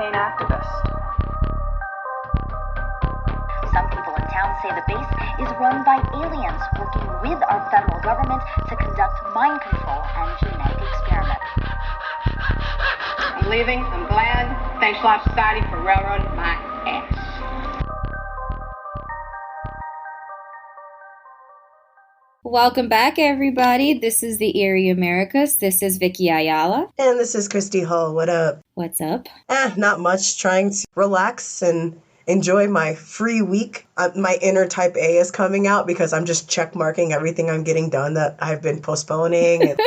campaign activist. Some people in town say the base is run by aliens working with our federal government to conduct mind control and genetic experiments. I'm leaving. I'm glad. Thanks a lot, society, for railroading my ass. Welcome back, everybody. This is the Eerie Americas. This is Vicky Ayala. And this is Kristi Hull. What up? What's up? Not much. Trying to relax and enjoy my free week. My inner type A is coming out because I'm just check marking everything I'm getting done that I've been postponing and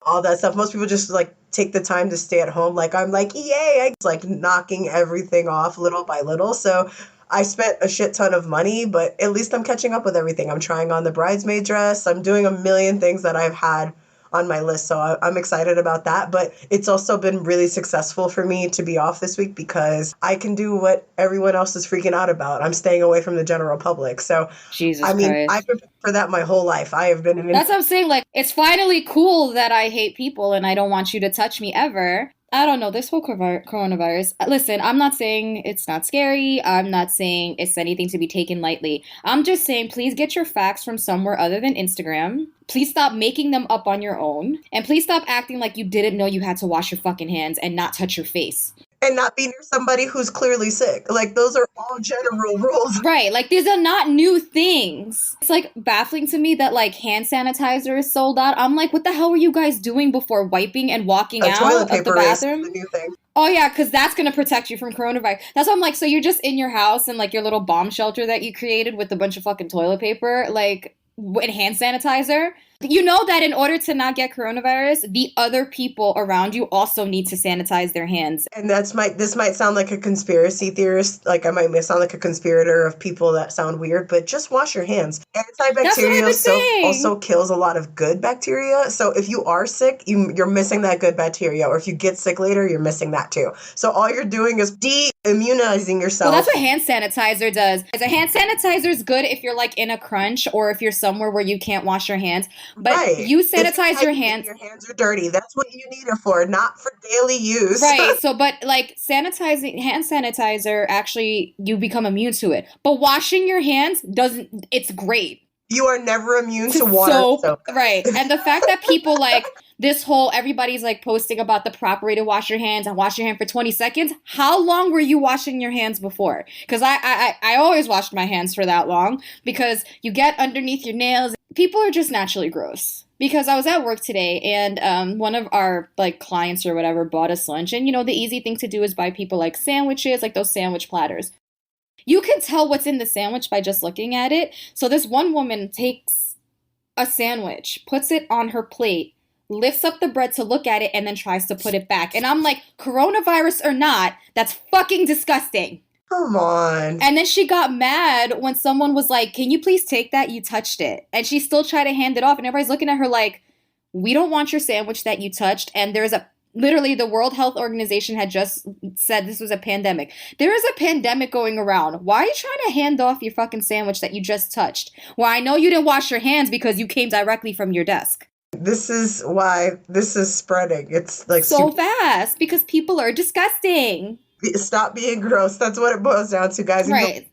all that stuff. Most people just like take the time to stay at home. Like I'm like, yay! I'm like knocking everything off little by little. So I spent a shit ton of money, but at least I'm catching up with everything. I'm trying on the bridesmaid dress. I'm doing a million things that I've had on my list. So I'm excited about that. But it's also been really successful for me to be off this week because I can do what everyone else is freaking out about. I'm staying away from the general public. So, Jesus I mean, Christ. I've been for that my whole life. I have been That's what I'm saying. Like, it's finally cool that I hate people and I don't want you to touch me ever. I don't know, this whole coronavirus. Listen, I'm not saying it's not scary. I'm not saying it's anything to be taken lightly. I'm just saying, please get your facts from somewhere other than Instagram. Please stop making them up on your own. And please stop acting like you didn't know you had to wash your fucking hands and not touch your face. and not be near somebody who's clearly sick. Like, those are all general rules. Right, like these are not new things. It's like baffling to me that like hand sanitizer is sold out. I'm like, what the hell were you guys doing before wiping and walking out Toilet of the paper is bathroom? the new thing. Oh yeah, because that's going to protect you from coronavirus. That's why I'm like, so you're just in your house and like your little bomb shelter that you created with a bunch of fucking toilet paper, like, and hand sanitizer. You know that in order to not get coronavirus, the other people around you also need to sanitize their hands. And this might sound like a conspiracy theorist, like I might sound like a conspirator of people that sound weird, but just wash your hands. Antibacterial soap also kills a lot of good bacteria. So if you are sick, you're missing that good bacteria. Or if you get sick later, you're missing that too. So all you're doing is de-immunizing yourself. Well, that's what hand sanitizer does. A hand sanitizer is good if you're like in a crunch or if you're somewhere where you can't wash your hands. But right. You sanitize your hands. Your hands are dirty. That's what you need it for, not for daily use. Right. So, but like hand sanitizer, actually, you become immune to it. But washing your hands doesn't, it's great. You are never immune to water. Soap. Right. And the fact that people like this whole, everybody's like posting about the proper way to wash your hands and wash your hand for 20 seconds. How long were you washing your hands before? Because I always washed my hands for that long because you get underneath your nails. People are just naturally gross. Because I was at work today and one of our like clients or whatever bought us lunch. And, you know, the easy thing to do is buy people like sandwiches, like those sandwich platters. You can tell what's in the sandwich by just looking at it. So this one woman takes a sandwich, puts it on her plate, lifts up the bread to look at it, and then tries to put it back. And I'm like, coronavirus or not, that's fucking disgusting. Come on. And then she got mad when someone was like, can you please take that? You touched it. And she still tried to hand it off. And everybody's looking at her like, we don't want your sandwich that you touched. And there's literally the World Health Organization had just said this was a pandemic. There is a pandemic going around. Why are you trying to hand off your fucking sandwich that you just touched? Well, I know you didn't wash your hands because you came directly from your desk. This is why this is spreading. It's like so fast because people are disgusting. Stop being gross. That's what it boils down to, guys. Right.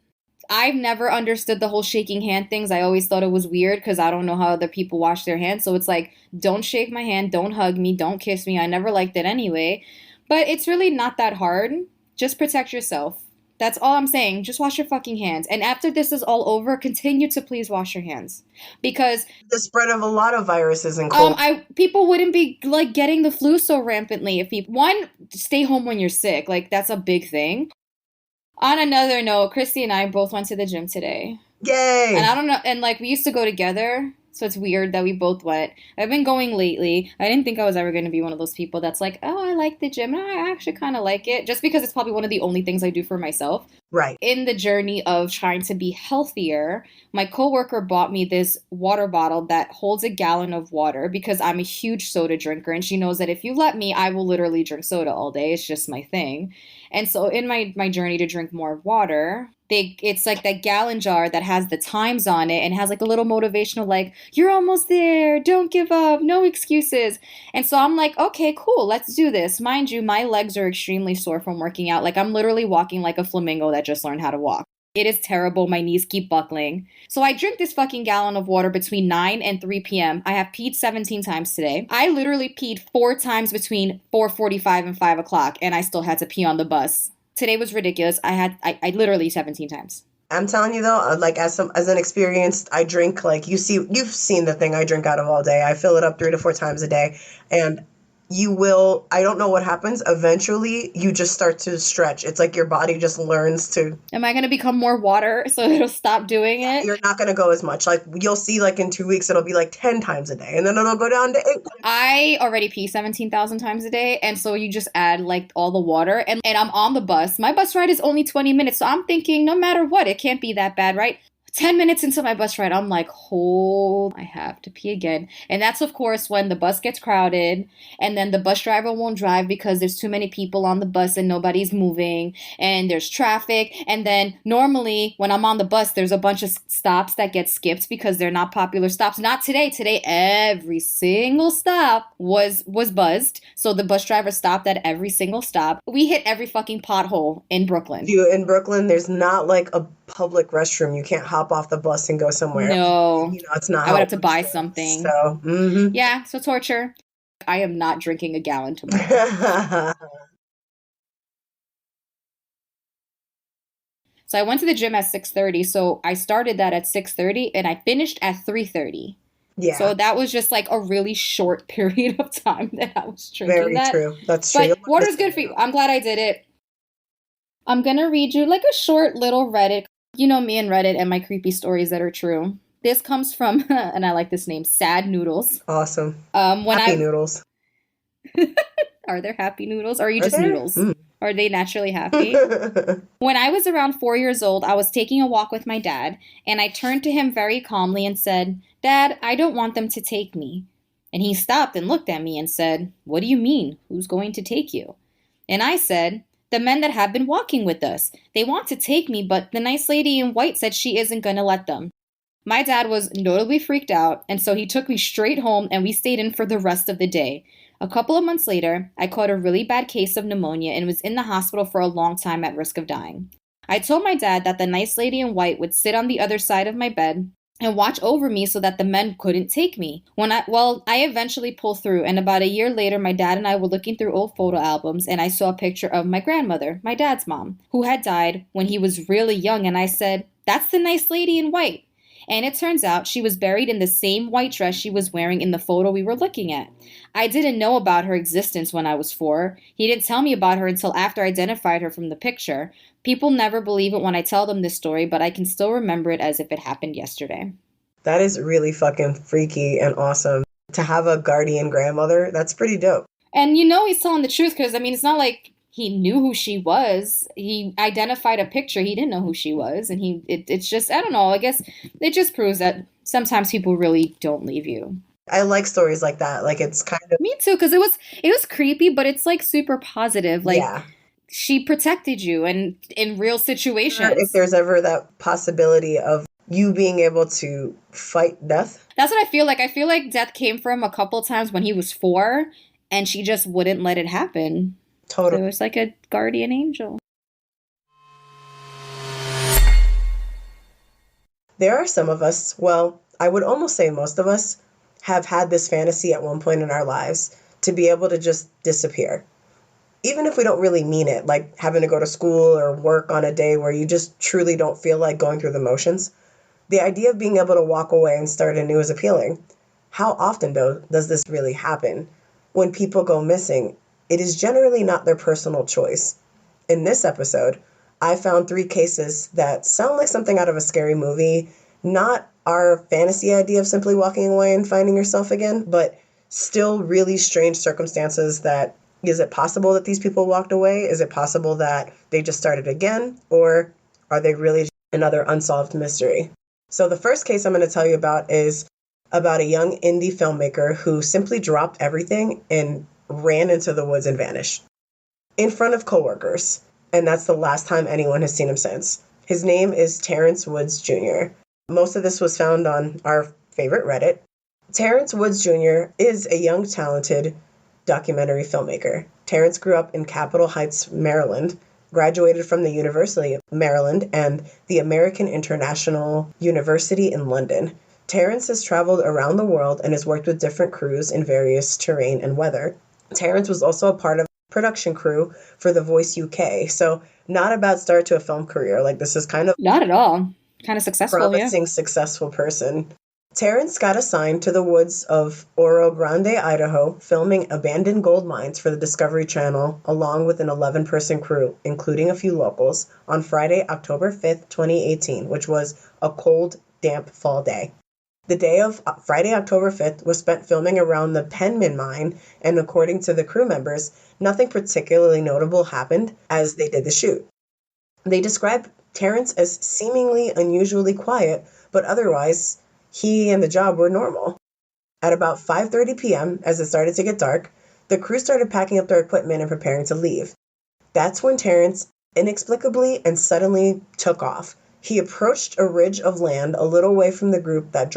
I've never understood the whole shaking hand things. I always thought it was weird because I don't know how other people wash their hands. So it's like, don't shake my hand, don't hug me, don't kiss me. I never liked it anyway. But it's really not that hard. Just protect yourself. That's all I'm saying. Just wash your fucking hands. And after this is all over, continue to please wash your hands. Because the spread of a lot of viruses and cold. People wouldn't be like getting the flu so rampantly if people, one, stay home when you're sick. Like that's a big thing. On another note, Kristi and I both went to the gym today. Yay! And I don't know, and like we used to go together. So it's weird that we both went. I've been going lately. I didn't think I was ever going to be one of those people that's like, oh, I like the gym. No, I actually kind of like it. Just because it's probably one of the only things I do for myself. Right. In the journey of trying to be healthier, my coworker bought me this water bottle that holds a gallon of water because I'm a huge soda drinker. And she knows that if you let me, I will literally drink soda all day. It's just my thing. And so in my journey to drink more water, it's like that gallon jar that has the times on it and has like a little motivational like, you're almost there, don't give up, no excuses. And so I'm like, okay, cool, let's do this. Mind you, my legs are extremely sore from working out. Like I'm literally walking like a flamingo that just learned how to walk. It is terrible. My knees keep buckling. So I drink this fucking gallon of water between 9 and 3 p.m. I have peed 17 times today. I literally peed 4 times between 4:45 and 5 o'clock, and I still had to pee on the bus. Today was ridiculous. I literally 17 times. I'm telling you though, like as an experienced, I drink like you've seen the thing I drink out of all day. I fill it up 3 to 4 times a day, and I don't know what happens. Eventually, you just start to stretch. It's like your body just learns to. Am I going to become more water so it'll stop doing it? You're not going to go as much. Like you'll see like in 2 weeks, it'll be like 10 times a day and then it'll go down to 8. I already pee 17,000 times a day. And so you just add like all the water and I'm on the bus. My bus ride is only 20 minutes. So I'm thinking no matter what, it can't be that bad, right? 10 minutes into my bus ride, I'm like, I have to pee again. And that's, of course, when the bus gets crowded and then the bus driver won't drive because there's too many people on the bus and nobody's moving and there's traffic. And then normally when I'm on the bus, there's a bunch of stops that get skipped because they're not popular stops. Not today. Today, every single stop was buzzed. So the bus driver stopped at every single stop. We hit every fucking pothole in Brooklyn. In Brooklyn, there's not like a public restroom. You can't hop off the bus and go somewhere. No. It's not. I would have to buy something. So, yeah, so torture. I am not drinking a gallon tomorrow. So I went to the gym at 6:30. So I started that at 6:30 and I finished at 3:30. Yeah. So that was just like a really short period of time that I was drinking. Very true. That's true. But water's good for you. I'm glad I did it. I'm going to read you like a short little Reddit. You know me and Reddit and my creepy stories that are true. This comes from, and I like this name, Sad Noodles. Awesome. Happy Noodles. Are there happy noodles? Or are you just noodles? Are they naturally happy? When I was around 4 years old, I was taking a walk with my dad, and I turned to him very calmly and said, "Dad, I don't want them to take me." And he stopped and looked at me and said, "What do you mean? Who's going to take you?" And I said, "The men that have been walking with us. They want to take me, but the nice lady in white said she isn't going to let them." My dad was notably freaked out, and so he took me straight home and we stayed in for the rest of the day. A couple of months later, I caught a really bad case of pneumonia and was in the hospital for a long time at risk of dying. I told my dad that the nice lady in white would sit on the other side of my bed and watch over me so that the men couldn't take me. I eventually pulled through, and about a year later, my dad and I were looking through old photo albums, and I saw a picture of my grandmother, my dad's mom, who had died when he was really young, and I said, "That's the nice lady in white." And it turns out she was buried in the same white dress she was wearing in the photo we were looking at. I didn't know about her existence when I was 4. He didn't tell me about her until after I identified her from the picture. People never believe it when I tell them this story, but I can still remember it as if it happened yesterday. That is really fucking freaky and awesome. To have a guardian grandmother, that's pretty dope. And he's telling the truth because, it's not like he knew who she was. He identified a picture. He didn't know who she was. And it's just, I don't know, I guess it just proves that sometimes people really don't leave you. I like stories like that. Like, it's kind of... Me too, because it was creepy, but it's like super positive. Like, yeah. She protected you and in real situations. If there's ever that possibility of you being able to fight death. That's what I feel like. I feel like death came from a couple times when he was 4 and she just wouldn't let it happen. Totally. So it was like a guardian angel. There are some of us, well, I would almost say most of us, have had this fantasy at one point in our lives to be able to just disappear. Even if we don't really mean it, like having to go to school or work on a day where you just truly don't feel like going through the motions. The idea of being able to walk away and start anew is appealing. How often, though, does this really happen? When people go missing, it is generally not their personal choice. In this episode, I found 3 cases that sound like something out of a scary movie, not our fantasy idea of simply walking away and finding yourself again, but still really strange circumstances that, is it possible that these people walked away? Is it possible that they just started again? Or are they really another unsolved mystery? So the first case I'm going to tell you about is about a young indie filmmaker who simply dropped everything and ran into the woods and vanished. In front of coworkers. and that's the last time anyone has seen him since. His name is Terrence Woods Jr. Most of this was found on our favorite Reddit. Terrence Woods Jr. is a young, talented documentary filmmaker. Terrence grew up in Capitol Heights, Maryland, graduated from the University of Maryland and the American International University in London. Terrence has traveled around the world and has worked with different crews in various terrain and weather. Terrence was also a part of the production crew for The Voice UK, so not a bad start to a film career. Like, this is kind of Not at all. Kind of successful, promising, successful person. Terrence got assigned to the woods of Oro Grande, Idaho, filming abandoned gold mines for the Discovery Channel, along with an 11-person crew, including a few locals, on Friday, October 5th, 2018, which was a cold, damp fall day. The day of Friday, October 5th, was spent filming around the Penman mine, and according to the crew members, nothing particularly notable happened as they did the shoot. They described Terrence as seemingly unusually quiet, but otherwise, he and the job were normal. At about 5:30 p.m., as it started to get dark, the crew started packing up their equipment and preparing to leave. That's when Terrence inexplicably and suddenly took off. He approached a ridge of land a little away from the group that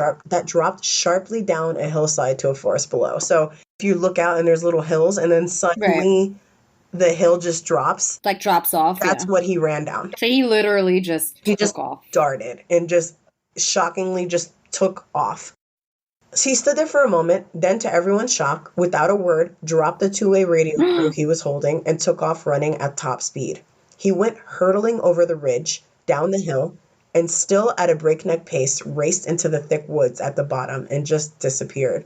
dropped sharply down a hillside to a forest below. So if you look out and there's little hills and then suddenly the hill just drops. Like drops off. That's what he ran down. So he literally just took off. Darted and just shockingly just took off. So he stood there for a moment, then to everyone's shock, without a word, dropped the two-way radio crew he was holding and took off running at top speed. He went hurtling over the ridge, down the hill, and still at a breakneck pace raced into the thick woods at the bottom and just disappeared.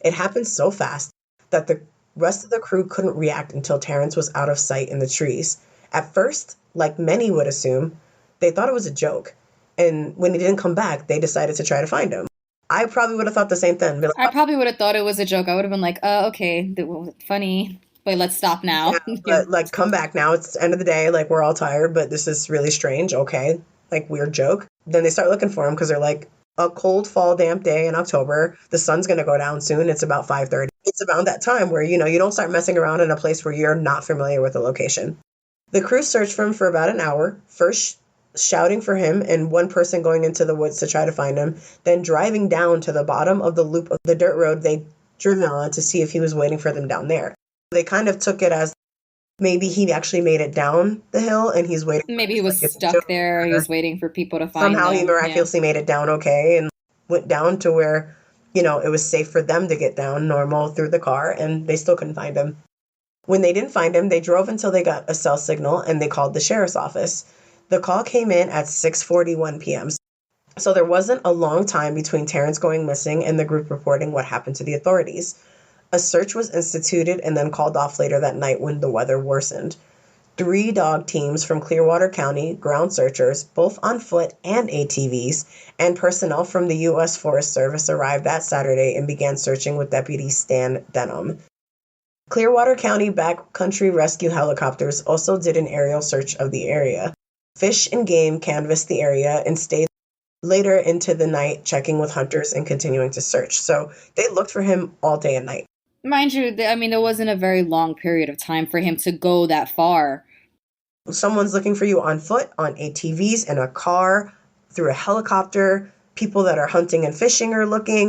It happened so fast that the rest of the crew couldn't react until Terrence was out of sight in the trees. At first, like many would assume, they thought it was a joke. And when he didn't come back, they decided to try to find him. I probably would have thought the same thing. Like, I probably would have thought it was a joke. I would have been like, oh, okay, funny. But let's stop now. Yeah, but, like, come back now. It's the end of the day. Like, we're all tired, but this is really strange. Okay. Like, weird joke. Then they start looking for him because they're like, a cold fall damp day in October. The sun's going to go down soon. It's about 5:30. It's about that time where, you don't start messing around in a place where you're not familiar with the location. The crew searched for him for about an hour, first shouting for him and one person going into the woods to try to find him, then driving down to the bottom of the loop of the dirt road they'd driven on to see if he was waiting for them down there. They kind of took it as maybe he actually made it down the hill and he's waiting. Maybe he was stuck there. He was waiting for people to find him. Somehow he miraculously made it down okay and went down to where, it was safe for them to get down normal through the car, and they still couldn't find him. When they didn't find him, they drove until they got a cell signal and they called the sheriff's office. The call came in at 6:41 p.m. So there wasn't a long time between Terrence going missing and the group reporting what happened to the authorities. A search was instituted and then called off later that night when the weather worsened. 3 dog teams from Clearwater County, ground searchers, both on foot and ATVs, and personnel from the U.S. Forest Service arrived that Saturday and began searching with Deputy Stan Denham. Clearwater County backcountry rescue helicopters also did an aerial search of the area. Fish and Game canvassed the area and stayed later into the night checking with hunters and continuing to search. So they looked for him all day and night. Mind you, there wasn't a very long period of time for him to go that far. Someone's looking for you on foot, on ATVs, in a car, through a helicopter. People that are hunting and fishing are looking.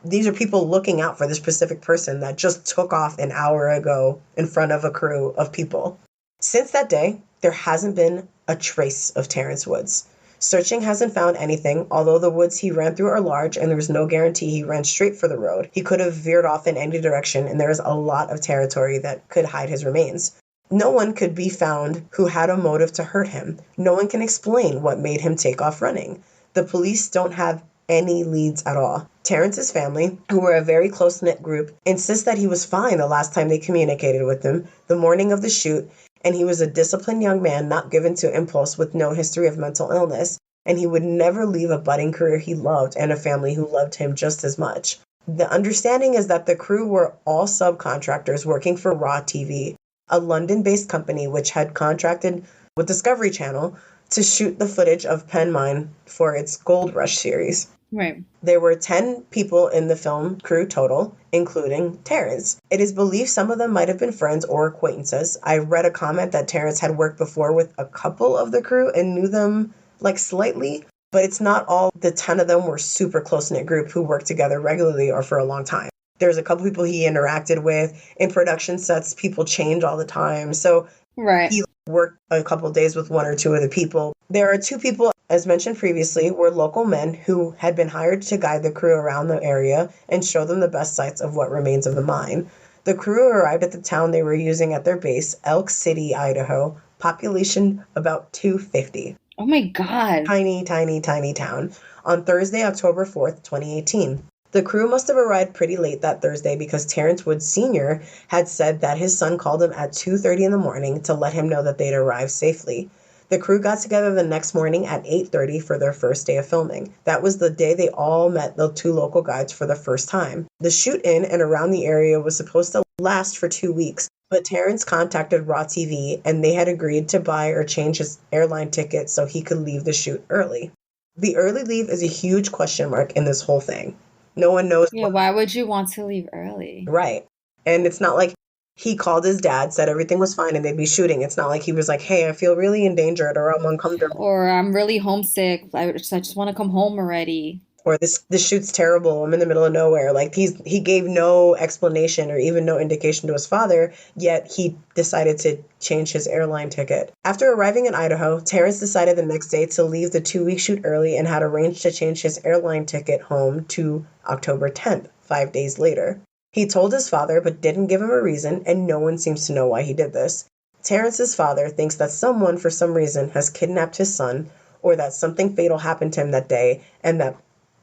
These are people looking out for this specific person that just took off an hour ago in front of a crew of people. Since that day, there hasn't been a trace of Terrence Woods. Searching hasn't found anything, although the woods he ran through are large and there was no guarantee he ran straight for the road. He could have veered off in any direction, and there is a lot of territory that could hide his remains. No one could be found who had a motive to hurt him. No one can explain what made him take off running. The police don't have any leads at all. Terrence's family, who were a very close-knit group, insists that he was fine the last time they communicated with him, the morning of the shoot, and he was a disciplined young man not given to impulse with no history of mental illness, and he would never leave a budding career he loved and a family who loved him just as much. The understanding is that the crew were all subcontractors working for Raw TV, a London-based company which had contracted with Discovery Channel to shoot the footage of Penn Mine for its Gold Rush series. Right. There were 10 people in the film crew total, including Terrence. It is believed some of them might have been friends or acquaintances. I read a comment that Terrence had worked before with a couple of the crew and knew them like slightly, but it's not all the 10 of them were super close-knit group who worked together regularly or for a long time. There's a couple people he interacted with. In production sets, people change all the time. So Right. he worked a couple days with one or two of the people. There are two people, as mentioned previously, were local men who had been hired to guide the crew around the area and show them the best sites of what remains of the mine. The crew arrived at the town they were using at their base, Elk City, Idaho, population about 250. Oh my God. Tiny, tiny, tiny town. On Thursday, October 4th, 2018. The crew must have arrived pretty late that Thursday because Terrence Woods Sr. had said that his son called him at 2:30 in the morning to let him know that they'd arrived safely. The crew got together the next morning at 8:30 for their first day of filming. That was the day they all met the two local guides for the first time. The shoot in and around the area was supposed to last for 2 weeks, but Terrence contacted Raw TV and they had agreed to buy or change his airline ticket so he could leave the shoot early. The early leave is a huge question mark in this whole thing. No one knows. Yeah, why would you want to leave early? Right. And it's not like he called his dad, said everything was fine, and they'd be shooting. It's not like he was like, hey, I feel really endangered or I'm uncomfortable. Or I'm really homesick. I just want to come home already. Or this shoot's terrible. I'm in the middle of nowhere. Like he gave no explanation or even no indication to his father, yet he decided to change his airline ticket. After arriving in Idaho, Terrence decided the next day to leave the 2-week shoot early and had arranged to change his airline ticket home to October 10th, 5 days later. He told his father but didn't give him a reason, and no one seems to know why he did this. Terrence's father thinks that someone, for some reason, has kidnapped his son, or that something fatal happened to him that day, and that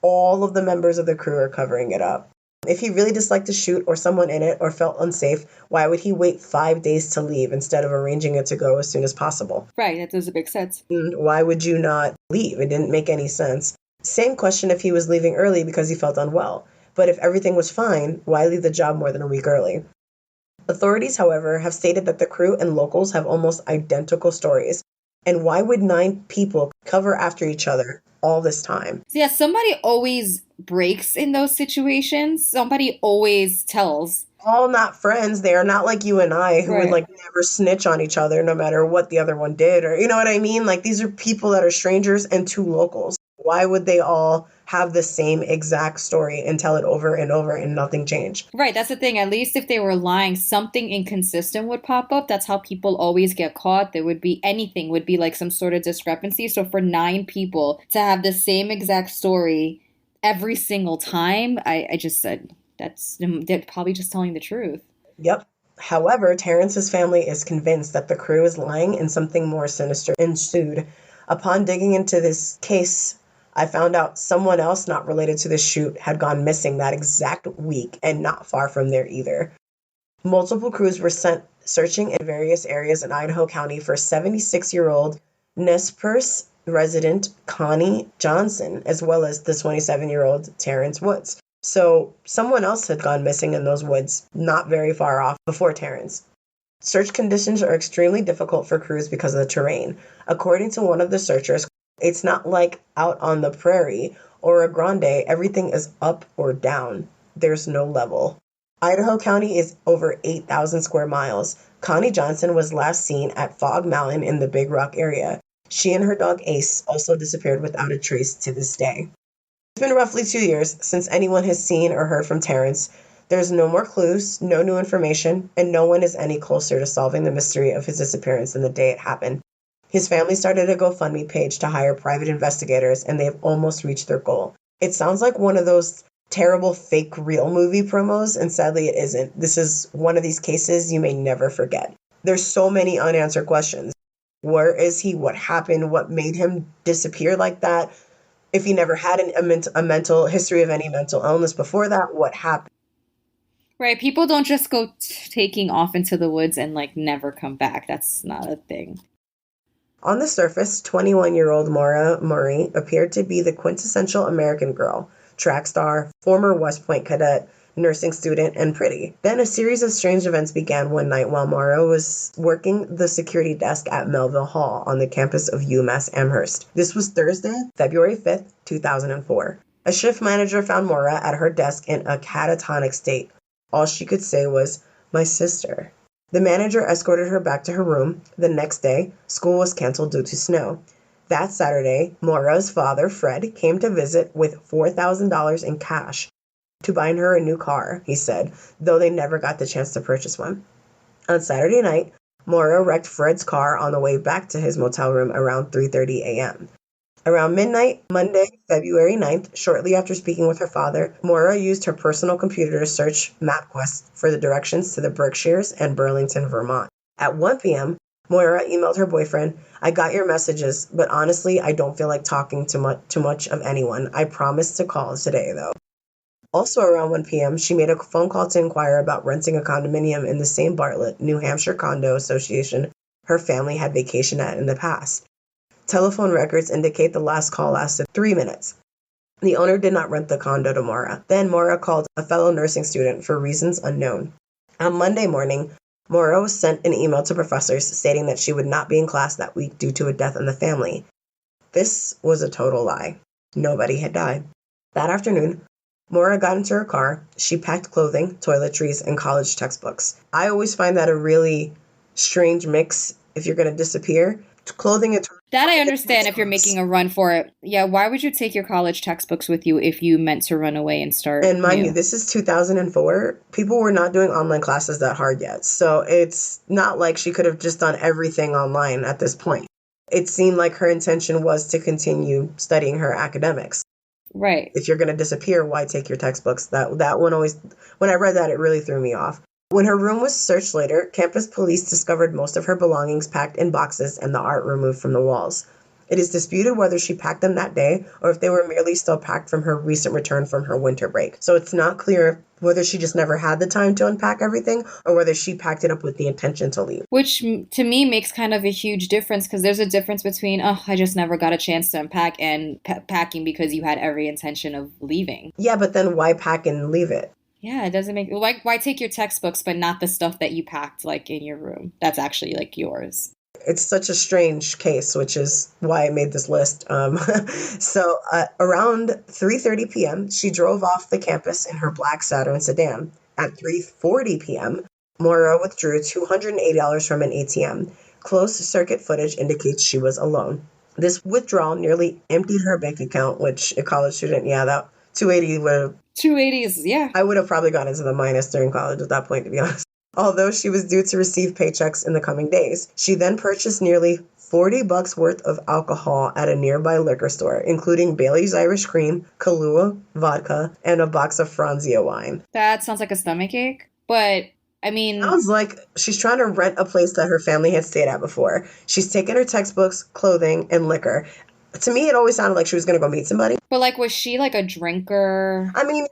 all of the members of the crew are covering it up. If he really disliked the shoot or someone in it or felt unsafe, why would he wait 5 days to leave instead of arranging it to go as soon as possible? Right, that doesn't make sense. And why would you not leave? It didn't make any sense. Same question if he was leaving early because he felt unwell. But if everything was fine, why leave the job more than a week early? Authorities, however, have stated that the crew and locals have almost identical stories. And why would 9 people cover after each other all this time? So yeah, somebody always breaks in those situations. Somebody always tells. All not friends. They are not like you and I who would Right. like never snitch on each other no matter what the other one did, or you know what I mean? Like these are people that are strangers and 2 locals. Why would they all have the same exact story and tell it over and over and nothing changed? Right, that's the thing. At least if they were lying, something inconsistent would pop up. That's how people always get caught. There would be anything, would be like some sort of discrepancy. So for 9 people to have the same exact story every single time, I just said they're probably just telling the truth. Yep. However, Terrence's family is convinced that the crew is lying and something more sinister ensued. Upon digging into this case, I found out someone else not related to the shoot had gone missing that exact week and not far from there either. Multiple crews were sent searching in various areas in Idaho County for 76-year-old Nez Perce resident Connie Johnson, as well as the 27-year-old Terrence Woods. So someone else had gone missing in those woods, not very far off before Terrence. Search conditions are extremely difficult for crews because of the terrain. According to one of the searchers, it's not like out on the prairie or a grande, everything is up or down. There's no level. Idaho County is over 8,000 square miles. Connie Johnson was last seen at Fog Mountain in the Big Rock area. She and her dog Ace also disappeared without a trace to this day. It's been roughly 2 years since anyone has seen or heard from Terrence. There's no more clues, no new information, and no one is any closer to solving the mystery of his disappearance than the day it happened. His family started a GoFundMe page to hire private investigators, and they have almost reached their goal. It sounds like one of those terrible fake real movie promos, and sadly it isn't. This is one of these cases you may never forget. There's so many unanswered questions. Where is he? What happened? What made him disappear like that? If he never had a mental history of any mental illness before that, what happened? Right, people don't just go taking off into the woods and like never come back. That's not a thing. On the surface, 21-year-old Maura Murray appeared to be the quintessential American girl, track star, former West Point cadet, nursing student, and pretty. Then a series of strange events began one night while Maura was working the security desk at Melville Hall on the campus of UMass Amherst. This was Thursday, February 5th, 2004. A shift manager found Maura at her desk in a catatonic state. All she could say was, "My sister." The manager escorted her back to her room. The next day, school was canceled due to snow. That Saturday, Maura's father, Fred, came to visit with $4,000 in cash to buy her a new car, he said, though they never got the chance to purchase one. On Saturday night, Maura wrecked Fred's car on the way back to his motel room around 3:30 a.m. Around midnight, Monday, February 9th, shortly after speaking with her father, Maura used her personal computer to search MapQuest for the directions to the Berkshires and Burlington, Vermont. At 1 p.m., Maura emailed her boyfriend, "I got your messages, but honestly, I don't feel like talking too much of anyone. I promised to call today, though." Also around 1 p.m., she made a phone call to inquire about renting a condominium in the same Bartlett, New Hampshire condo association her family had vacationed at in the past. Telephone records indicate the last call lasted 3 minutes. The owner did not rent the condo to Maura. Then Maura called a fellow nursing student for reasons unknown. On Monday morning, Maura sent an email to professors stating that she would not be in class that week due to a death in the family. This was a total lie. Nobody had died. That afternoon, Maura got into her car. She packed clothing, toiletries, and college textbooks. I always find that a really strange mix if you're going to disappear. Clothing and that I understand if you're making a run for it. Yeah, why would you take your college textbooks with you if you meant to run away and start And mind new? you, this is 2004. People were not doing online classes that hard yet. So it's not like she could have just done everything online at this point. It seemed like her intention was to continue studying her academics. Right. If you're going to disappear, why take your textbooks? That one always, when I read that, it really threw me off. When her room was searched later, campus police discovered most of her belongings packed in boxes and the art removed from the walls. It is disputed whether she packed them that day or if they were merely still packed from her recent return from her winter break. So it's not clear whether she just never had the time to unpack everything or whether she packed it up with the intention to leave. Which to me makes kind of a huge difference because there's a difference between, I just never got a chance to unpack and packing because you had every intention of leaving. Yeah, but then why pack and leave it? Yeah, it doesn't make, why take your textbooks but not the stuff that you packed like in your room that's actually like yours? It's such a strange case, which is why I made this list. So around 3:30 p.m., she drove off the campus in her black Saturn sedan. At 3:40 p.m., Maura withdrew $280 from an ATM. Closed circuit footage indicates she was alone. This withdrawal nearly emptied her bank account, which a college student, that 280 would have... 280 is, yeah. I would have probably gone into the minus during college at that point, to be honest. Although she was due to receive paychecks in the coming days, she then purchased nearly $40 worth of alcohol at a nearby liquor store, including Bailey's Irish Cream, Kahlua vodka, and a box of Franzia wine. That sounds like a stomachache, but I mean... Sounds like she's trying to rent a place that her family had stayed at before. She's taken her textbooks, clothing, and liquor. To me, it always sounded like she was going to go meet somebody. But like, was she like a drinker? I mean...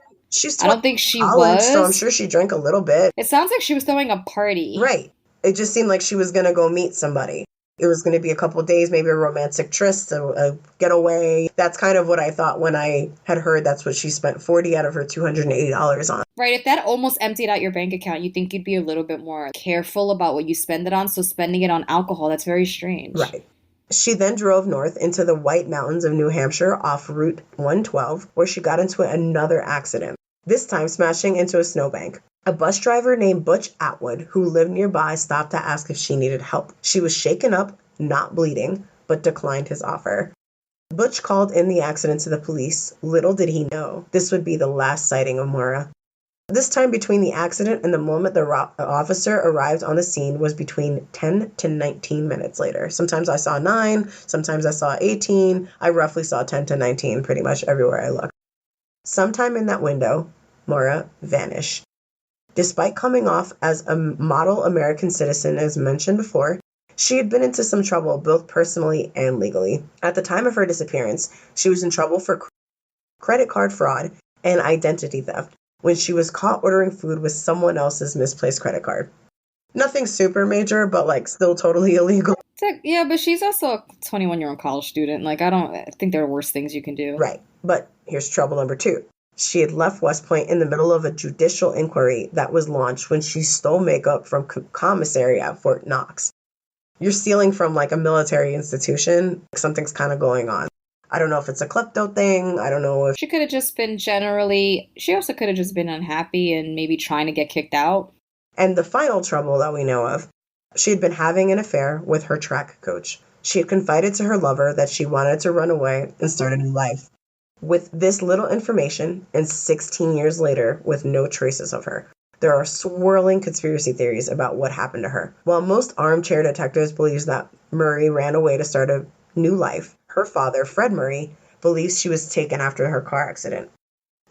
I don't think she college, was. So I'm sure she drank a little bit. It sounds like she was throwing a party. Right. It just seemed like she was going to go meet somebody. It was going to be a couple of days, maybe a romantic tryst, a getaway. That's kind of what I thought when I had heard that's what she spent $40 out of her $280 on. Right. If that almost emptied out your bank account, you think you'd be a little bit more careful about what you spend it on. So spending it on alcohol, that's very strange. Right. She then drove north into the White Mountains of New Hampshire off Route 112, where she got into another accident, this time smashing into a snowbank. A bus driver named Butch Atwood, who lived nearby, stopped to ask if she needed help. She was shaken up, not bleeding, but declined his offer. Butch called in the accident to the police. Little did he know this would be the last sighting of Maura. This time between the accident and the moment the officer arrived on the scene was between 10 to 19 minutes later. Sometimes I saw 9, sometimes I saw 18. I roughly saw 10 to 19 pretty much everywhere I looked. Sometime in that window, Maura vanished. Despite coming off as a model American citizen, as mentioned before, she had been into some trouble both personally and legally. At the time of her disappearance, she was in trouble for credit card fraud and identity theft when she was caught ordering food with someone else's misplaced credit card. Nothing super major, but like still totally illegal. Yeah, but she's also a 21-year-old college student. Like, I think there are worse things you can do. Right. But here's trouble number 2. She had left West Point in the middle of a judicial inquiry that was launched when she stole makeup from commissary at Fort Knox. You're stealing from like a military institution. Something's kind of going on. I don't know if it's a klepto thing. I don't know if... She could have just been she also could have just been unhappy and maybe trying to get kicked out. And the final trouble that we know of, she had been having an affair with her track coach. She had confided to her lover that she wanted to run away and start a new life. With this little information, and 16 years later, with no traces of her, there are swirling conspiracy theories about what happened to her. While most armchair detectives believe that Murray ran away to start a new life, her father, Fred Murray, believes she was taken after her car accident.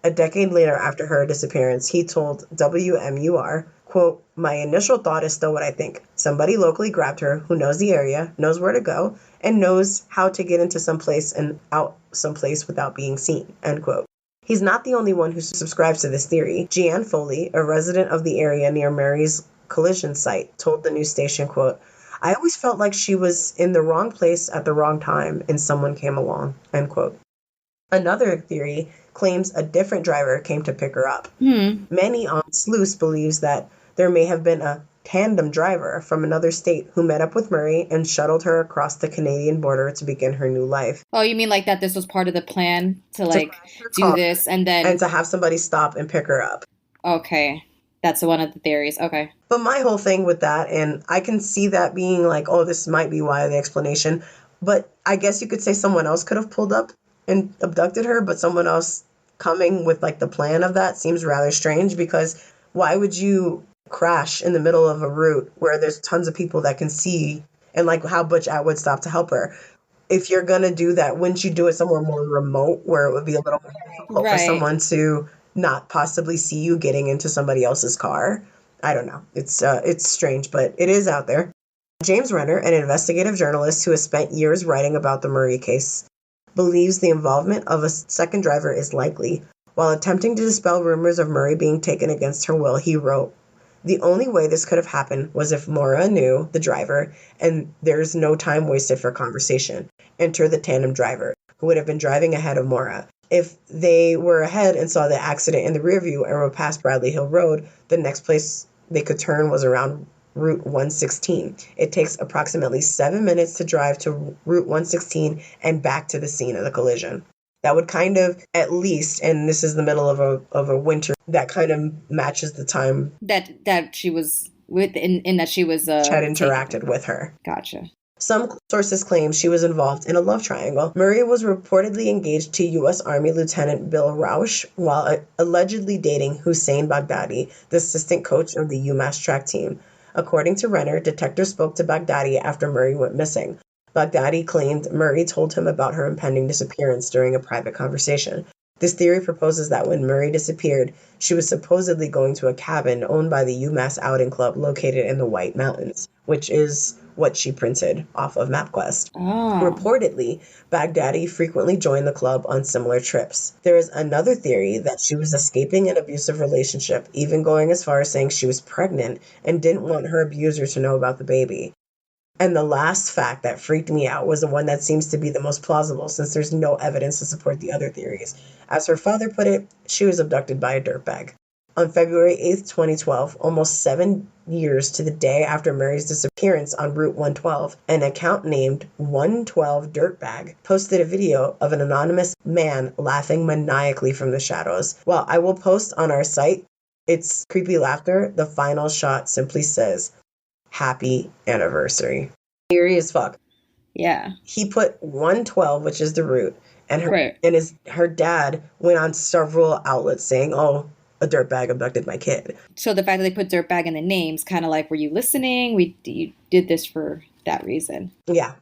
A decade later after her disappearance, he told WMUR, quote, "My initial thought is still what I think. Somebody locally grabbed her who knows the area, knows where to go, and knows how to get into some place and out someplace without being seen," end quote. He's not the only one who subscribes to this theory. Jeanne Foley, a resident of the area near Murray's collision site, told the news station, quote, "I always felt like she was in the wrong place at the wrong time and someone came along," end quote. Another theory claims a different driver came to pick her up. Many on Sleuth believes that there may have been a tandem driver from another state who met up with Murray and shuttled her across the Canadian border to begin her new life. Oh, you mean like that this was part of the plan to like do this and to have somebody stop and pick her up. Okay. That's one of the theories. Okay. But my whole thing with that, and I can see that being like, oh, this might be why the explanation, but I guess you could say someone else could have pulled up and abducted her, but someone else coming with like the plan of that seems rather strange, because why would you crash in the middle of a route where there's tons of people that can see, and like how Butch Atwood stopped to help her? If you're going to do that, wouldn't you do it somewhere more remote where it would be a little more difficult for someone to not possibly see you getting into somebody else's car? I don't know. It's strange, but it is out there. James Renner, an investigative journalist who has spent years writing about the Murray case, believes the involvement of a second driver is likely. While attempting to dispel rumors of Murray being taken against her will, he wrote, "The only way this could have happened was if Maura knew the driver, and there's no time wasted for conversation. Enter the tandem driver, who would have been driving ahead of Maura. If they were ahead and saw the accident in the rearview and rode past Bradley Hill Road, the next place they could turn was around Route 116. It takes approximately 7 minutes to drive to Route 116 and back to the scene of the collision." That would kind of, at least, and this is the middle of a winter, that kind of matches the time that she was with, in that she was had interacted with her. Gotcha. Some sources claim she was involved in a love triangle. Murray was reportedly engaged to U.S. Army Lieutenant Bill Rausch while allegedly dating Hussein Baghdadi, the assistant coach of the UMass track team. According to Renner, detectives spoke to Baghdadi after Murray went missing. Baghdadi claimed Murray told him about her impending disappearance during a private conversation. This theory proposes that when Murray disappeared, she was supposedly going to a cabin owned by the UMass Outing Club located in the White Mountains, which is what she printed off of MapQuest. Reportedly, Baghdadi frequently joined the club on similar trips. There is another theory that she was escaping an abusive relationship, even going as far as saying she was pregnant and didn't want her abuser to know about the baby. And the last fact that freaked me out was the one that seems to be the most plausible, since there's no evidence to support the other theories. As her father put it, she was abducted by a dirtbag. On February 8th, 2012, almost 7 years to the day after Murray's disappearance on Route 112, an account named 112 Dirtbag posted a video of an anonymous man laughing maniacally from the shadows. Well, I will post on our site. It's creepy laughter. The final shot simply says, "Happy anniversary." Eerie as fuck. Yeah. He put 112, which is the route, and her dad went on several outlets saying, "Oh, a dirtbag abducted my kid." So the fact that they put dirtbag in the name's kind of like, were you listening? You did this for that reason. Yeah.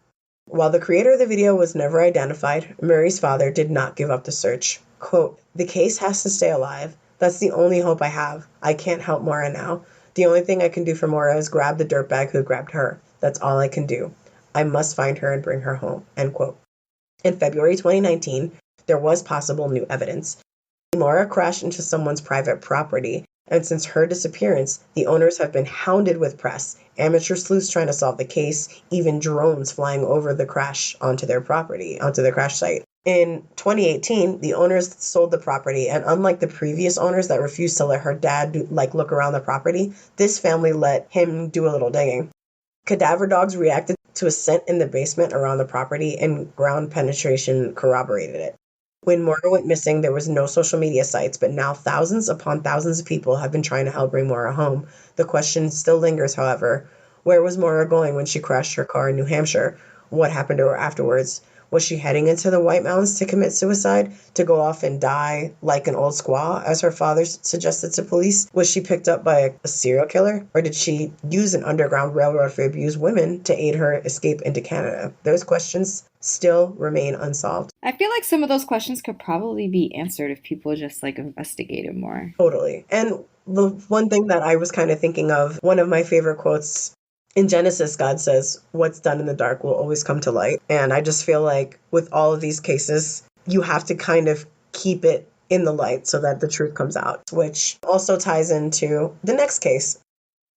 While the creator of the video was never identified, Murray's father did not give up the search. Quote, "The case has to stay alive. That's the only hope I have. I can't help Maura now. The only thing I can do for Maura is grab the dirtbag who grabbed her. That's all I can do. I must find her and bring her home." End quote. In February 2019, there was possible new evidence. Maura crashed into someone's private property, and since her disappearance, the owners have been hounded with press, amateur sleuths trying to solve the case, even drones flying over the crash onto their property, onto the crash site. In 2018, the owners sold the property, and unlike the previous owners that refused to let her dad look around the property, this family let him do a little digging. Cadaver dogs reacted to a scent in the basement around the property, and ground penetration corroborated it. When Maura went missing, there was no social media sites, but now thousands upon thousands of people have been trying to help bring Maura home. The question still lingers, however. Where was Maura going when she crashed her car in New Hampshire? What happened to her afterwards? Was she heading into the White Mountains to commit suicide, to go off and die like an old squaw, as her father suggested to police? Was she picked up by a serial killer? Or did she use an underground railroad for abused women to aid her escape into Canada? Those questions still remain unsolved. I feel like some of those questions could probably be answered if people just like investigated more. Totally. And the one thing that I was kind of thinking of, one of my favorite quotes in Genesis, God says, what's done in the dark will always come to light. And I just feel like with all of these cases, you have to kind of keep it in the light so that the truth comes out, which also ties into the next case.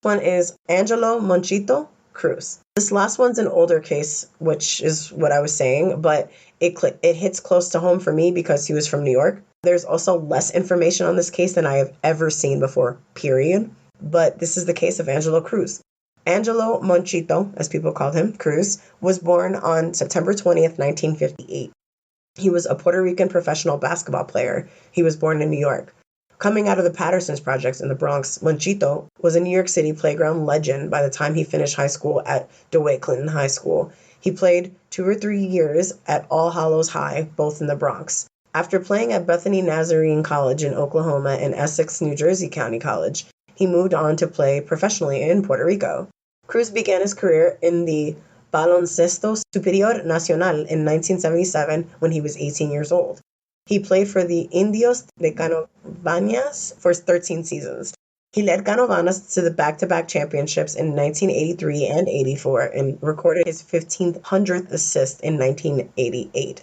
One is Angelo Monchito Cruz. This last one's an older case, which is what I was saying, but it hits close to home for me because he was from New York. There's also less information on this case than I have ever seen before, period. But this is the case of Angelo Cruz. Angelo Monchito, as people called him, Cruz, was born on September 20th, 1958. He was a Puerto Rican professional basketball player. He was born in New York. Coming out of the Patterson's projects in the Bronx, Monchito was a New York City playground legend by the time he finished high school at DeWitt Clinton High School. He played 2 or 3 years at All Hallows High, both in the Bronx. After playing at Bethany Nazarene College in Oklahoma and Essex, New Jersey County College, he moved on to play professionally in Puerto Rico. Cruz began his career in the Baloncesto Superior Nacional in 1977 when he was 18 years old. He played for the Indios de Canovanas for 13 seasons. He led Canovanas to the back-to-back championships in 1983 and 84 and recorded his 1,500th assist in 1988.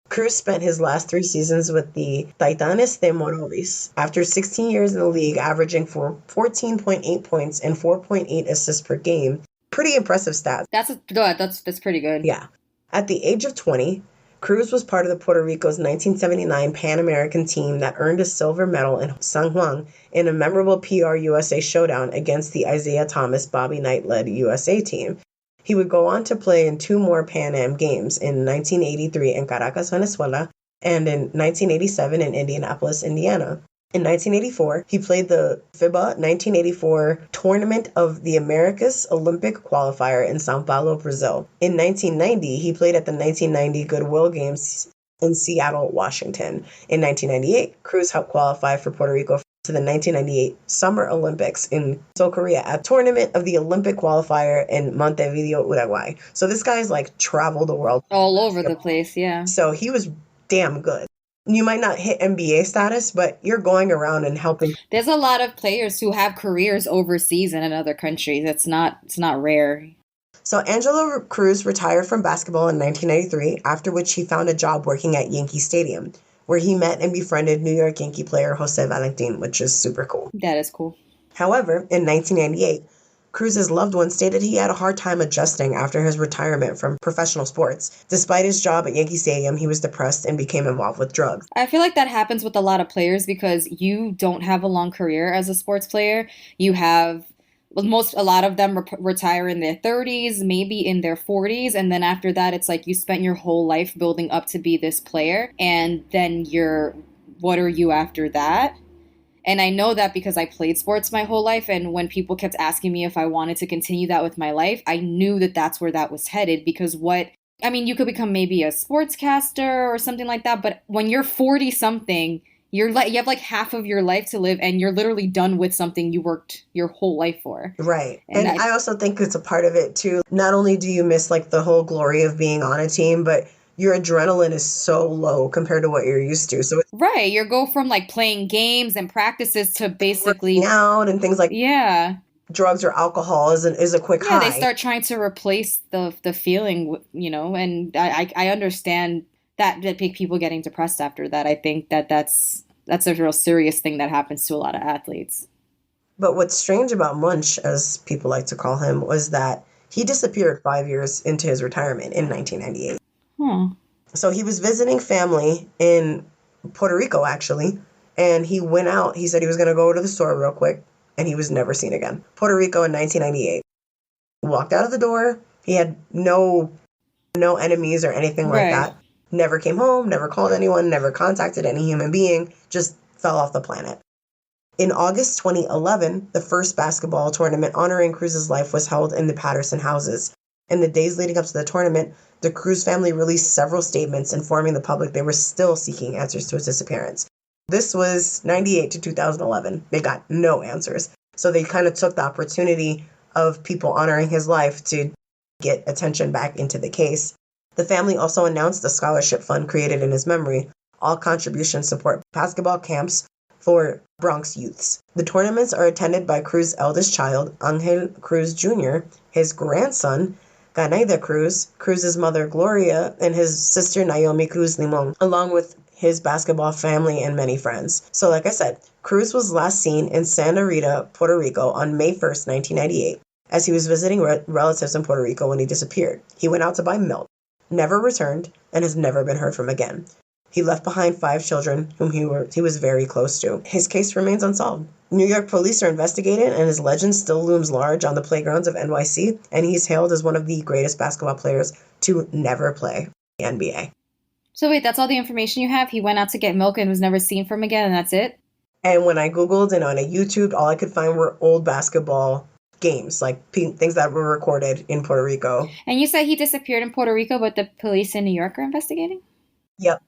Cruz spent his last 3 seasons with the Titanes de Morovis. After 16 years in the league, averaging for 14.8 points and 4.8 assists per game. Pretty impressive stats. That's good. That's pretty good. Yeah. At the age of 20, Cruz was part of the Puerto Rico's 1979 Pan American team that earned a silver medal in San Juan in a memorable PR USA showdown against the Isaiah Thomas Bobby Knight-led USA team. He would go on to play in 2 more Pan Am games in 1983 in Caracas, Venezuela, and in 1987 in Indianapolis, Indiana. In 1984, he played the FIBA 1984 Tournament of the Americas Olympic qualifier in São Paulo, Brazil. In 1990, he played at the 1990 Goodwill Games in Seattle, Washington. In 1998, Cruz helped qualify for Puerto Rico to the 1998 Summer Olympics in Seoul, Korea, a tournament of the Olympic qualifier in Montevideo, Uruguay. So this guy's like traveled the world. All over the place, yeah. So he was damn good. You might not hit NBA status, but you're going around and helping. There's a lot of players who have careers overseas and in other countries. It's not rare. So Angelo Cruz retired from basketball in 1993, after which he found a job working at Yankee Stadium, where he met and befriended New York Yankee player Jose Valentin, which is super cool. That is cool. However, in 1998, Cruz's loved one stated he had a hard time adjusting after his retirement from professional sports. Despite his job at Yankee Stadium, he was depressed and became involved with drugs. I feel like that happens with a lot of players because you don't have a long career as a sports player. You have a lot of them retire in their 30s, maybe in their 40s, and then after that it's like you spent your whole life building up to be this player, and then what are you after that? And I know that because I played sports my whole life, and when people kept asking me if I wanted to continue that with my life, I knew that that's where that was headed. Because you could become maybe a sportscaster or something like that, but when you're 40 something, you have like half of your life to live, and you're literally done with something you worked your whole life for. Right. And I also think it's a part of it too. Not only do you miss like the whole glory of being on a team, but your adrenaline is so low compared to what you're used to. So right, you go from like playing games and practices to basically working out and things like drugs or alcohol is a quick high. Yeah, they start trying to replace the feeling, and I understand that people getting depressed after that. I think that's a real serious thing that happens to a lot of athletes. But what's strange about Munch, as people like to call him, was that he disappeared 5 years into his retirement in 1998. So he was visiting family in Puerto Rico, actually, and he went out. He said he was going to go to the store real quick, and he was never seen again. Puerto Rico in 1998. Walked out of the door. He had no enemies or anything like Right. that. Never came home, never called anyone, never contacted any human being, just fell off the planet. In August 2011, the first basketball tournament honoring Cruz's life was held in the Patterson houses. In the days leading up to the tournament, the Cruz family released several statements informing the public they were still seeking answers to his disappearance. This was 98 to 2011. They got no answers. So they kind of took the opportunity of people honoring his life to get attention back into the case. The family also announced a scholarship fund created in his memory. All contributions support basketball camps for Bronx youths. The tournaments are attended by Cruz's eldest child, Angel Cruz Jr., his grandson, Ganaida Cruz, Cruz's mother, Gloria, and his sister, Naomi Cruz Limon, along with his basketball family and many friends. So like I said, Cruz was last seen in Santa Rita, Puerto Rico on May 1st, 1998, as he was visiting relatives in Puerto Rico when he disappeared. He went out to buy milk, never returned, and has never been heard from again. He left behind 5 children whom he was very close to. His case remains unsolved. New York police are investigating, and his legend still looms large on the playgrounds of NYC, and he's hailed as one of the greatest basketball players to never play the NBA. So wait, that's all the information you have? He went out to get milk and was never seen from again, and that's it? And when I Googled and on a YouTube, all I could find were old basketball games, like things that were recorded in Puerto Rico. And you said he disappeared in Puerto Rico, but the police in New York are investigating? Yep.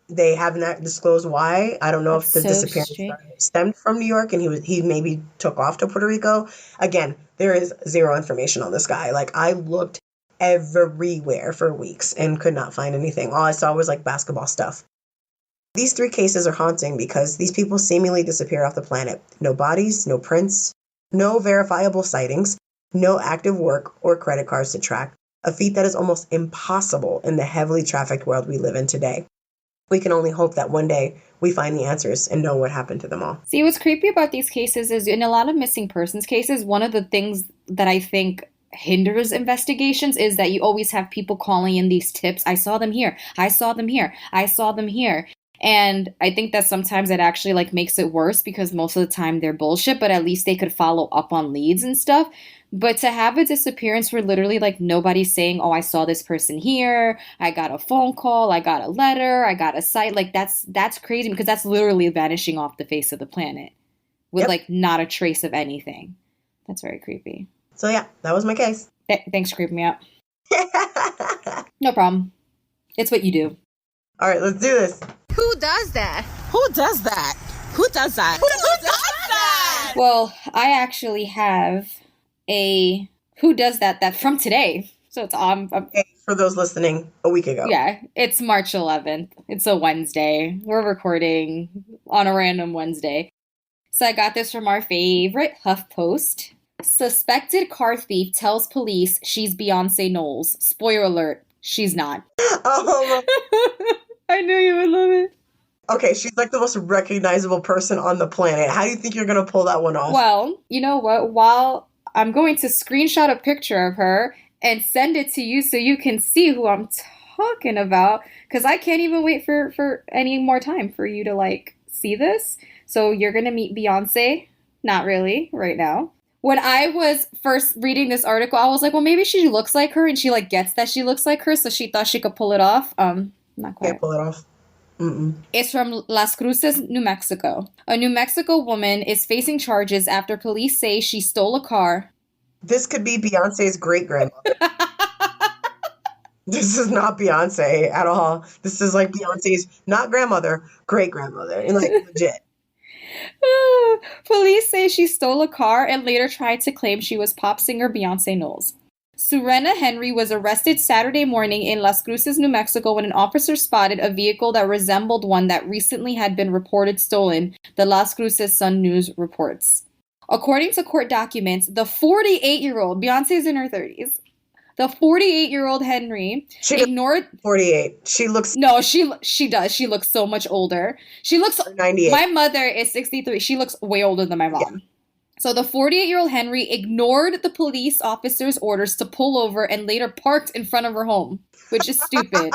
They have not disclosed why. I don't know if the disappearance stemmed from New York and he maybe took off to Puerto Rico. Again, there is zero information on this guy. Like, I looked everywhere for weeks and could not find anything. All I saw was like basketball stuff. These 3 cases are haunting because these people seemingly disappear off the planet. No bodies, no prints, no verifiable sightings, no active work or credit cards to track. A feat that is almost impossible in the heavily trafficked world we live in today. We can only hope that one day we find the answers and know what happened to them all. See, what's creepy about these cases is in a lot of missing persons cases, one of the things that I think hinders investigations is that you always have people calling in these tips. I saw them here. I saw them here. I saw them here. And I think that sometimes it actually like makes it worse because most of the time they're bullshit, but at least they could follow up on leads and stuff. But to have a disappearance where literally like nobody's saying, oh, I saw this person here, I got a phone call, I got a letter, I got a site, like that's crazy because that's literally vanishing off the face of the planet with like not a trace of anything. That's very creepy. So yeah, that was my case. Thanks for creeping me out. No problem. It's what you do. All right, let's do this. Who does that? Who does that? Who does that? Who does that? Well, I actually have a who does that from today. So it's for those listening a week ago. Yeah, it's March 11th. It's a Wednesday. We're recording on a random Wednesday. So I got this from our favorite HuffPost. Suspected car thief tells police she's Beyonce Knowles. Spoiler alert, she's not. Oh, I knew you would love it. Okay, she's like the most recognizable person on the planet. How do you think you're going to pull that one off? Well, you know what? While I'm going to screenshot a picture of her and send it to you so you can see who I'm talking about, because I can't even wait for any more time for you to like see this. So you're going to meet Beyonce. Not really right now. When I was first reading this article, I was like, well, maybe she looks like her and she like gets that she looks like her. So she thought she could pull it off. Not quite. Can't pull it off. Mm-mm. It's from Las Cruces, New Mexico. A New Mexico woman is facing charges after police say she stole a car. This could be Beyonce's great-grandmother. This is not Beyonce at all. This is like Beyonce's not grandmother, great-grandmother. And like legit. Police say she stole a car and later tried to claim she was pop singer Beyonce Knowles. Surena Henry was arrested Saturday morning in Las Cruces, New Mexico, when an officer spotted a vehicle that resembled one that recently had been reported stolen, the Las Cruces Sun News reports. According to court documents, the 48-year-old, Beyonce's in her 30s, the 48-year-old Henry ignored... 48. She looks... No, she does. She looks so much older. She looks... 98. My mother is 63. She looks way older than my mom. Yeah. So the 48-year-old Henry ignored the police officer's orders to pull over and later parked in front of her home, which is stupid.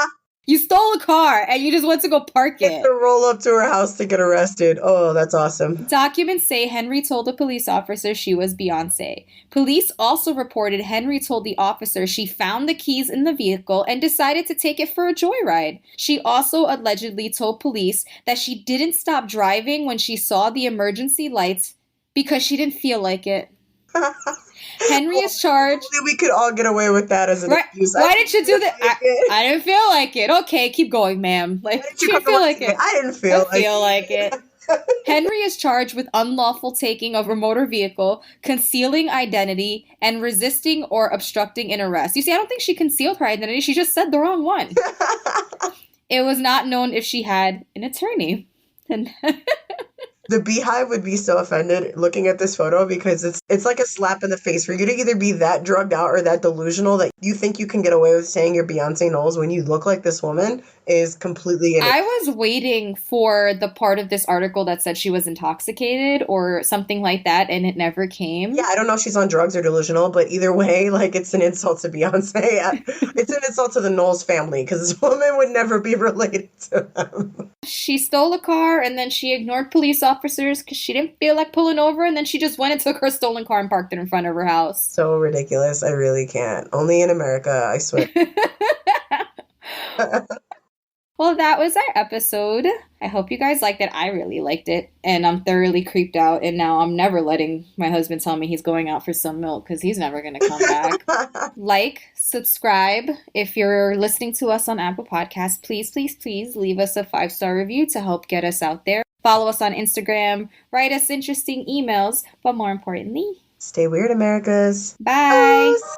You stole a car and you just went to go park it. To roll up to her house to get arrested. Oh, that's awesome. Documents say Henry told a police officer she was Beyonce. Police also reported Henry told the officer she found the keys in the vehicle and decided to take it for a joyride. She also allegedly told police that she didn't stop driving when she saw the emergency lights because she didn't feel like it. Henry is charged. Only we could all get away with that as an excuse. Why did you do that? I didn't feel like it. Okay, keep going, ma'am. Like, you didn't feel like it. I didn't feel like it. Henry is charged with unlawful taking of a motor vehicle, concealing identity, and resisting or obstructing an arrest. You see, I don't think she concealed her identity. She just said the wrong one. It was not known if she had an attorney. The Beehive would be so offended looking at this photo because it's like a slap in the face for you to either be that drugged out or that delusional that you think you can get away with saying you're Beyonce Knowles when you look like this woman is completely I was waiting for the part of this article that said she was intoxicated or something like that, and it never came. Yeah, I don't know if she's on drugs or delusional, but either way, like, it's an insult to Beyonce. It's an insult to the Knowles family because this woman would never be related to them. She stole a car and then she ignored police officers because she didn't feel like pulling over, and then she just went and took her stolen car and parked it in front of her house. So ridiculous. I really can't. Only in America, I swear. Well, that was our episode. I hope you guys liked it. I really liked it. And I'm thoroughly creeped out. And now I'm never letting my husband tell me he's going out for some milk because he's never going to come back. Like, subscribe. If you're listening to us on Apple Podcasts, please, please, please leave us a 5-star review to help get us out there. Follow us on Instagram. Write us interesting emails. But more importantly, stay weird, Americas. Bye. Bye.